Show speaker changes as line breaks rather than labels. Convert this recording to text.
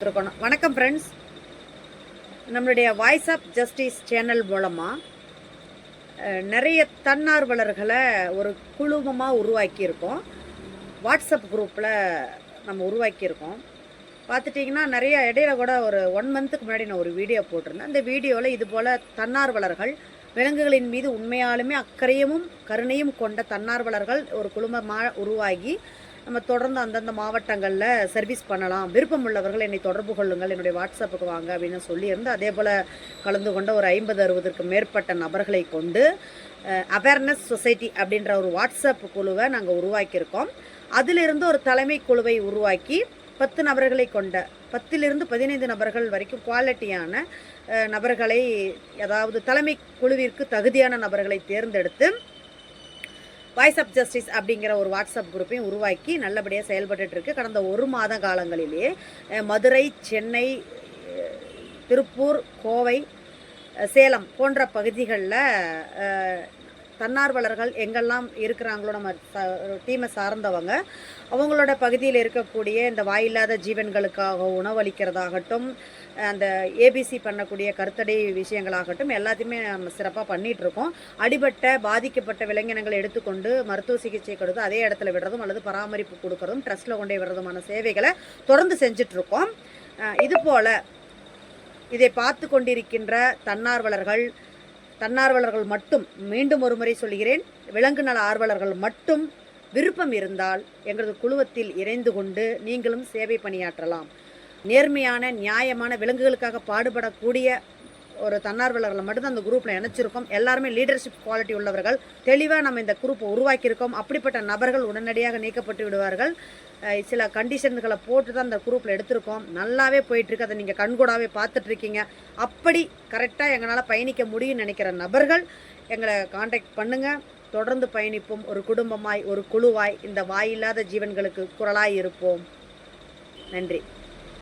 இருக்கணும். வணக்கம் ஃப்ரெண்ட்ஸ், நம்மளுடைய வாய்ஸ் ஆஃப் ஜஸ்டிஸ் சேனல் மூலமாக நிறைய தன்னார்வலர்களை ஒரு குழுமமாக உருவாக்கியிருக்கோம். வாட்ஸ்அப் குரூப்பில் நம்ம உருவாக்கியிருக்கோம். பார்த்துட்டிங்கன்னா நிறைய இடையில கூட ஒரு 1 மந்த்துக்கு முன்னாடி நான் ஒரு வீடியோ போட்டிருந்தேன். அந்த வீடியோவில் இது போல் தன்னார்வலர்கள் விலங்குகளின் மீது உண்மையாலுமே அக்கறையும் கருணையும் கொண்ட தன்னார்வலர்கள் ஒரு குழுமமாக உருவாகி நம்ம தொடர்ந்து அந்தந்த மாவட்டங்களில் சர்வீஸ் பண்ணலாம், விருப்பம் உள்ளவர்கள் என்னை தொடர்பு கொள்ளுங்கள், என்னுடைய வாட்ஸ்அப்புக்கு வாங்க அப்படின்னு சொல்லியிருந்து அதே போல் கலந்து கொண்ட ஒரு 50-60க்கு மேற்பட்ட நபர்களை கொண்டு அவேர்னஸ் சொசைட்டி அப்படின்ற ஒரு வாட்ஸ்அப் குழுவை நாங்கள் உருவாக்கியிருக்கோம். அதிலிருந்து ஒரு தலைமை குழுவை உருவாக்கி 10 நபர்களை கொண்ட 10லிருந்து 15 நபர்கள் வரைக்கும் குவாலிட்டியான நபர்களை, அதாவது தலைமை குழுவிற்கு தகுதியான நபர்களை தேர்ந்தெடுத்து வாய்ஸ் ஆஃப் ஜஸ்டிஸ் அப்படிங்கிற ஒரு வாட்ஸ்அப் குரூப்பையும் உருவாக்கி நல்லபடியாக செயல்பட்டுருக்கு. கடந்த 1 மாத காலங்களிலேயே மதுரை, சென்னை, திருப்பூர், கோவை, சேலம் போன்ற பகுதிகளில் தன்னார்வலர்கள் எங்கெல்லாம் இருக்கிறாங்களோ நம்ம டீமை சார்ந்தவங்க அவங்களோட பகுதியில் இருக்கக்கூடிய இந்த வாயில்லாத ஜீவன்களுக்காக உணவளிக்கிறதாகட்டும், அந்த ஏபிசி பண்ணக்கூடிய கருத்தடை விஷயங்களாகட்டும் எல்லாத்தையுமே நம்ம சிறப்பாக பண்ணிகிட்ருக்கோம். அடிபட்ட பாதிக்கப்பட்ட விலங்கினங்களை எடுத்துக்கொண்டு மருத்துவ சிகிச்சை கொடுத்து அதே இடத்துல விடுறதும் அல்லது பராமரிப்பு கொடுக்கறதும் ட்ரஸ்ட்டில் கொண்டே விடுறதுமான சேவைகளை தொடர்ந்து செஞ்சிட்ருக்கோம். இதுபோல் இதை பார்த்து கொண்டிருக்கின்ற தன்னார்வலர்கள் மட்டும், மீண்டும் ஒரு முறை சொல்கிறேன், விலங்கு நல ஆர்வலர்கள் மட்டும் விருப்பம் இருந்தால் எங்களது குழுவத்தில் இணைந்து கொண்டு நீங்களும் சேவை பணியாற்றலாம். நேர்மையான நியாயமான விலங்குகளுக்காக பாடுபடக்கூடிய ஒரு தன்னார்வலர்களை மட்டும்தான் அந்த குரூப்பில் இணைச்சிருக்கோம். எல்லாருமே லீடர்ஷிப் குவாலிட்டி உள்ளவர்கள். தெளிவாக நம்ம இந்த குரூப்பை உருவாக்கியிருக்கோம். அப்படிப்பட்ட நபர்கள் உடனடியாக நீக்கப்பட்டு விடுவார்கள். சில கண்டிஷன்களை போட்டு தான் அந்த குரூப்பில் எடுத்திருக்கோம். நல்லாவே போயிட்டுருக்கு. அதை நீங்கள் கண்கூடாவே பார்த்துட்ருக்கீங்க. அப்படி கரெக்டாக எங்களால் பயணிக்க முடியும்னு நினைக்கிற நபர்கள் எங்களை காண்டாக்ட் பண்ணுங்கள். தொடர்ந்து பயணிப்போம். ஒரு குடும்பமாய், ஒரு குழுவாய் இந்த வாயில்லாத ஜீவன்களுக்கு குரலாய் இருப்போம். நன்றி.